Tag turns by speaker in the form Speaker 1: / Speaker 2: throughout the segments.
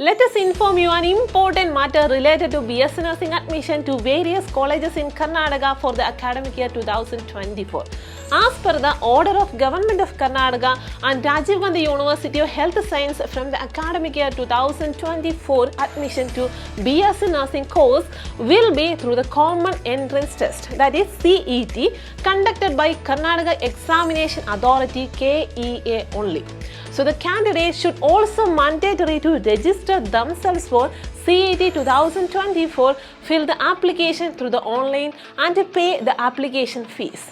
Speaker 1: Let us inform you an important matter related to BS Nursing admission to various colleges in Karnataka for the academic year 2024. As per the order of Government of Karnataka and Rajiv Gandhi University of Health Science from the academic year 2024, admission to BS Nursing course will be through the Common Entrance Test, that is CET, conducted by Karnataka Examination Authority KEA only. So the candidates should also mandatory to register themselves for CET 2024, fill the application through the online and pay the application fees.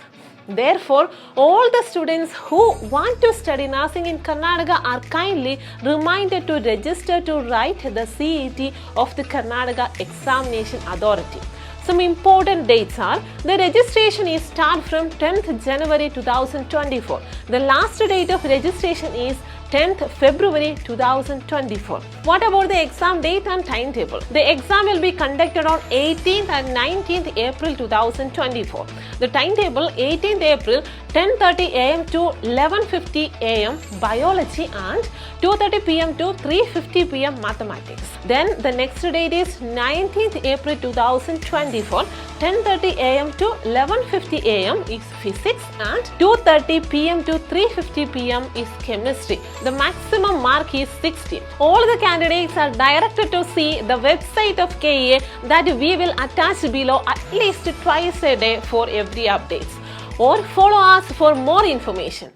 Speaker 1: Therefore, all the students who want to study nursing in Karnataka are kindly reminded to register to write the CET of the Karnataka Examination Authority. Some important dates are: the registration is start from 10th January 2024. The last date of registration is 10th February 2024. What about the exam date and timetable? The exam will be conducted on 18th and 19th April 2024. The timetable: 18th April 10:30 am to 11:50 am biology and 2:30 pm to 3:50 pm mathematics. Then the next date is 19th April 2024. 10:30 am to 11:50 am is physics and 2:30 pm to 3:50 pm is chemistry. The maximum mark is 60. All the candidates are directed to see the website of KEA that we will attach below at least twice a day for every updates, or follow us for more information.